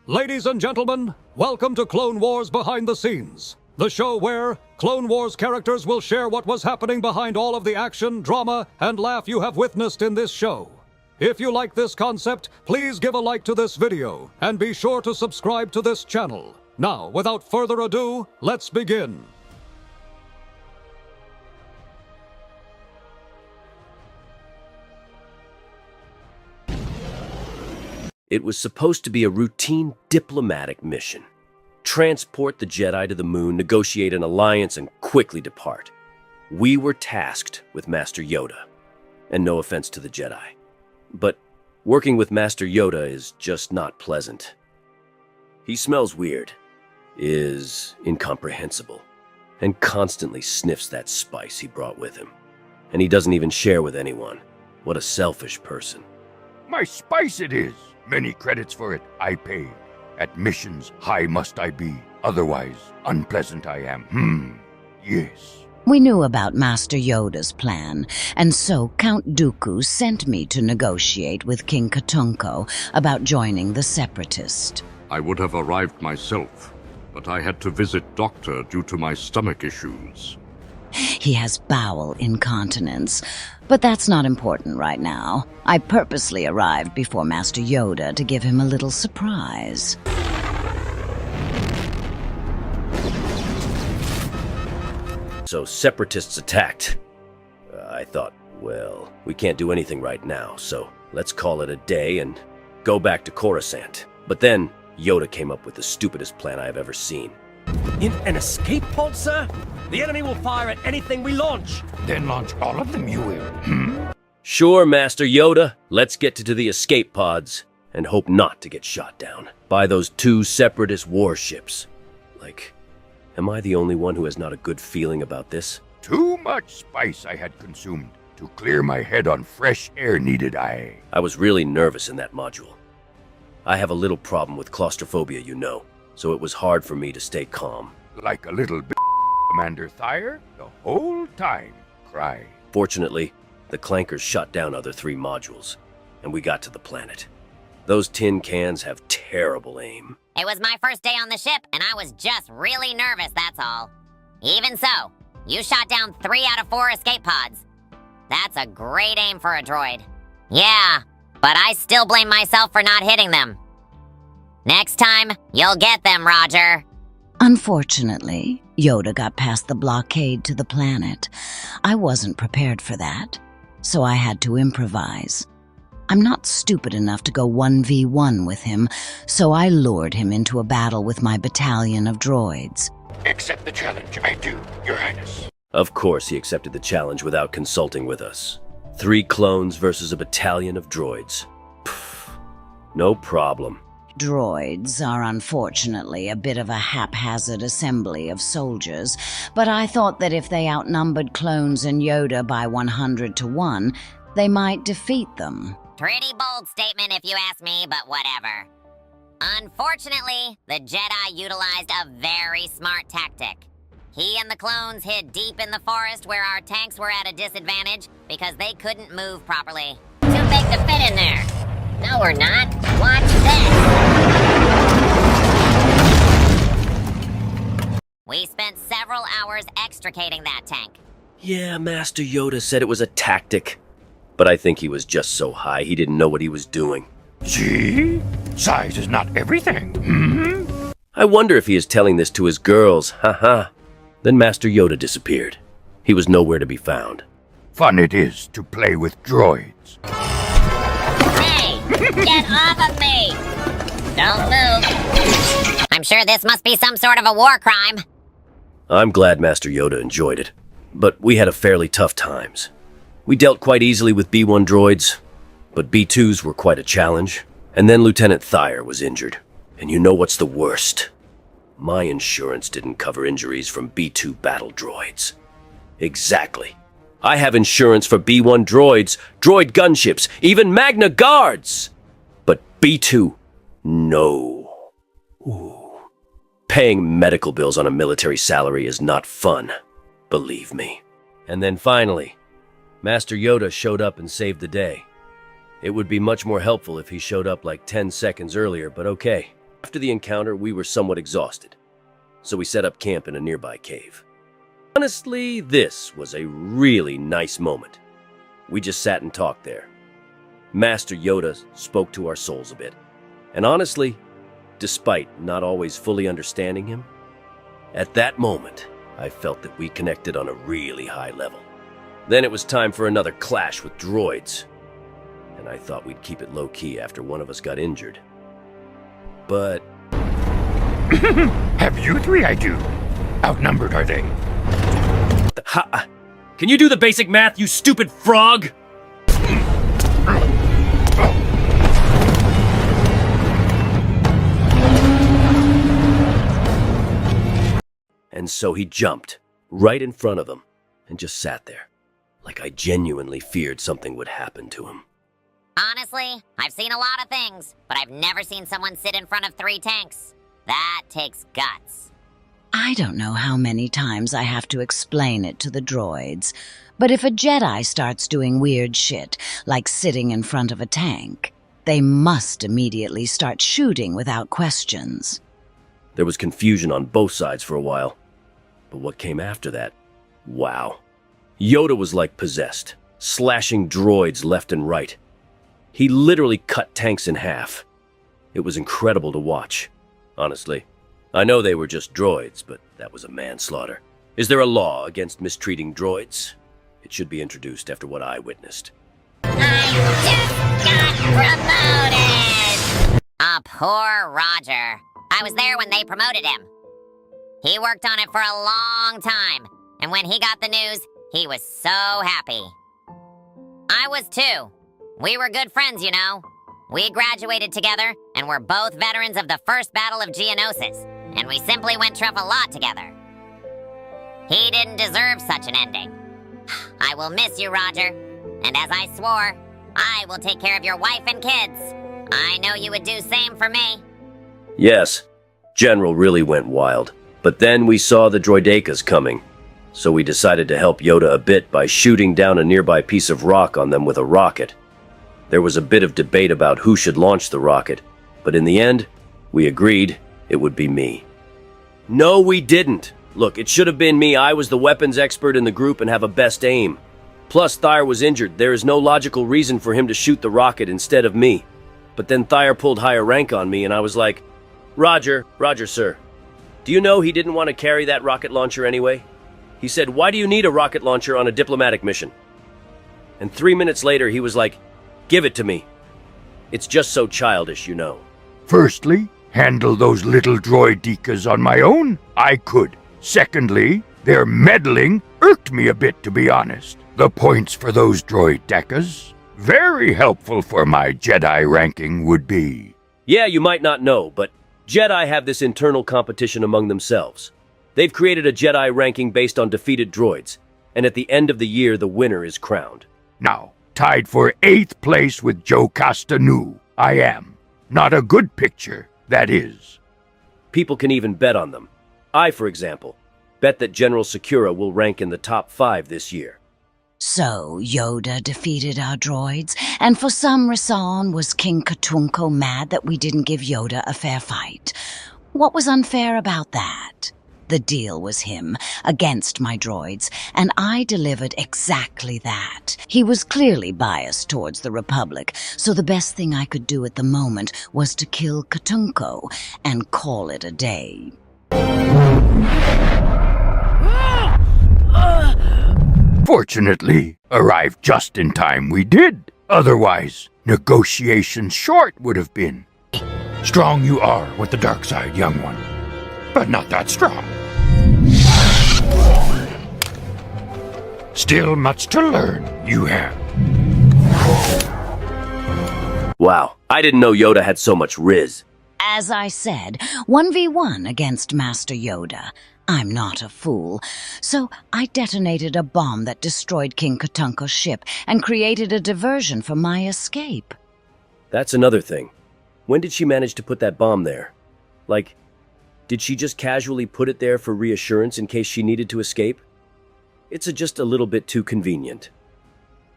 Ladies and gentlemen, welcome to Clone Wars Behind the Scenes, the show where Clone Wars characters will share what was happening behind all of the action, drama, and laugh you have witnessed in this show. If you like this concept, please give a like to this video, and be sure to subscribe to this channel. Now, without further ado, let's begin. It was supposed to be a routine diplomatic mission. Transport the Jedi to the moon, negotiate an alliance, and quickly depart. We were tasked with Master Yoda. And no offense to the Jedi, but working with Master Yoda is just not pleasant. He smells weird, is incomprehensible, and constantly sniffs that spice he brought with him. And he doesn't even share with anyone. What a selfish person. My spice it is. Many credits for it I paid. At missions high must I be, otherwise unpleasant I am. Yes. We knew about Master Yoda's plan, and so Count Dooku sent me to negotiate with King Katunko about joining the Separatist. I would have arrived myself, but I had to visit doctor due to my stomach issues. He has bowel incontinence, but that's not important right now. I purposely arrived before Master Yoda to give him a little surprise. So Separatists attacked. I thought, well, we can't do anything right now, so let's call it a day and go back to Coruscant. But then Yoda came up with the stupidest plan I have ever seen. In an escape pod, sir? The enemy will fire at anything we launch. Then launch all of them, you will. Sure, Master Yoda. Let's get to the escape pods and hope not to get shot down by those two Separatist warships. Like, am I the only one who has not a good feeling about this? Too much spice I had consumed. To clear my head on fresh air needed I. I was really nervous in that module. I have a little problem with claustrophobia, you know, so it was hard for me to stay calm. Like a little bit, Commander Thyre, the whole time, cry. Fortunately, the clankers shot down other 3 modules, and we got to the planet. Those tin cans have terrible aim. It was my first day on the ship, and I was just really nervous, that's all. Even so, you shot down 3 out of 4 escape pods. That's a great aim for a droid. Yeah, but I still blame myself for not hitting them. Next time, you'll get them, Roger. Unfortunately, Yoda got past the blockade to the planet. I wasn't prepared for that, so I had to improvise. I'm not stupid enough to go 1v1 with him, so I lured him into a battle with my battalion of droids. Accept the challenge, I do, Your Highness. Of course he accepted the challenge without consulting with us. 3 clones versus a battalion of droids. Pfft, no problem. Droids are unfortunately a bit of a haphazard assembly of soldiers, but I thought that if they outnumbered clones and Yoda by 100 to 1, they might defeat them. Pretty bold statement if you ask me, but whatever. Unfortunately, the Jedi utilized a very smart tactic. He and the clones hid deep in the forest where our tanks were at a disadvantage because they couldn't move properly. Too big to fit in there. No, we're not. Watch this. We spent several hours extricating that tank. Yeah, Master Yoda said it was a tactic. But I think he was just so high he didn't know what he was doing. See? Size is not everything. I wonder if he is telling this to his girls, haha. Then Master Yoda disappeared. He was nowhere to be found. Fun it is to play with droids. Hey! Get off of me! Don't move. I'm sure this must be some sort of a war crime. I'm glad Master Yoda enjoyed it, but we had a fairly tough times. We dealt quite easily with B.1 droids, but B.2s were quite a challenge. And then Lieutenant Thyre was injured. And you know what's the worst? My insurance didn't cover injuries from B.2 battle droids. Exactly. I have insurance for B.1 droids, droid gunships, even Magna Guards! But B.2, no. Ooh. Paying medical bills on a military salary is not fun, believe me. And then finally, Master Yoda showed up and saved the day. It would be much more helpful if he showed up like 10 seconds earlier, but okay. After the encounter, we were somewhat exhausted, so we set up camp in a nearby cave. Honestly, this was a really nice moment. We just sat and talked there. Master Yoda spoke to our souls a bit. And honestly, despite not always fully understanding him, at that moment, I felt that we connected on a really high level. Then it was time for another clash with droids, and I thought we'd keep it low-key after one of us got injured. But... Have you three, I do. Outnumbered, are they? Ha! Can you do the basic math, you stupid frog? And so he jumped right in front of them and just sat there, like I genuinely feared something would happen to him. Honestly, I've seen a lot of things, but I've never seen someone sit in front of 3 tanks. That takes guts. I don't know how many times I have to explain it to the droids, but if a Jedi starts doing weird shit, like sitting in front of a tank, they must immediately start shooting without questions. There was confusion on both sides for a while, but what came after that? Wow. Yoda was like possessed, slashing droids left and right. He literally cut tanks in half. It was incredible to watch, honestly. I know they were just droids, but that was a manslaughter. Is there a law against mistreating droids? It should be introduced after what I witnessed. I just got promoted! Poor Roger. I was there when they promoted him. He worked on it for a long time, and when he got the news, he was so happy. I was too. We were good friends, you know. We graduated together, and we're both veterans of the first Battle of Geonosis, and we simply went through a lot together. He didn't deserve such an ending. I will miss you, Roger, and as I swore, I will take care of your wife and kids. I know you would do same for me. Yes, General really went wild. But then we saw the droidekas coming, so we decided to help Yoda a bit by shooting down a nearby piece of rock on them with a rocket. There was a bit of debate about who should launch the rocket, but in the end, we agreed it would be me. No, we didn't. Look, it should have been me. I was the weapons expert in the group and have a best aim. Plus, Thyre was injured. There is no logical reason for him to shoot the rocket instead of me. But then Thyre pulled higher rank on me, and I was like, Roger, sir. Do you know he didn't want to carry that rocket launcher anyway? He said, why do you need a rocket launcher on a diplomatic mission? And 3 minutes later, he was like, give it to me. It's just so childish, you know. Firstly, handle those little droidekas on my own? I could. Secondly, their meddling irked me a bit, to be honest. The points for those droidekas, very helpful for my Jedi ranking would be. Yeah, you might not know, but Jedi have this internal competition among themselves. They've created a Jedi ranking based on defeated droids, and at the end of the year, the winner is crowned. Now, tied for 8th place with Joe Castanu, I am. Not a good picture, that is. People can even bet on them. I, for example, bet that General Sakura will rank in the top 5 this year. So Yoda defeated our droids, and for some reason was King Katunko mad that we didn't give Yoda a fair fight. What was unfair about that? The deal was him against my droids, and I delivered exactly that. He was clearly biased towards the Republic, so the best thing I could do at the moment was to kill Katunko and call it a day. Fortunately, arrived just in time we did. Otherwise, negotiations short would have been. Strong you are with the dark side, young one, but not that strong. Still much to learn, you have. Wow, I didn't know Yoda had so much riz. As I said, 1v1 against Master Yoda. I'm not a fool, so I detonated a bomb that destroyed King Katunko's ship and created a diversion for my escape. That's another thing. When did she manage to put that bomb there? Like, did she just casually put it there for reassurance in case she needed to escape? It's just a little bit too convenient.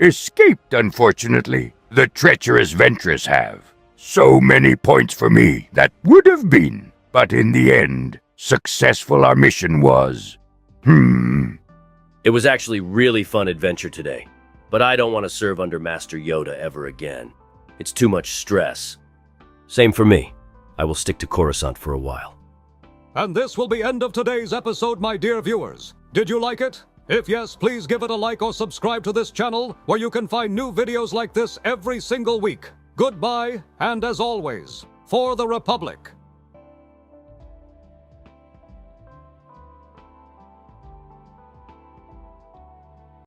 Escaped, unfortunately. The treacherous Ventress have. So many points for me that would have been. But in the end, successful our mission was. It was actually really fun adventure today, but I don't want to serve under Master Yoda ever again. It's too much stress. Same for me. I will stick to Coruscant for a while. And this will be end of today's episode, my dear viewers. Did you like it? If yes, please give it a like or subscribe to this channel, where you can find new videos like this every single week. Goodbye, and as always, for the Republic.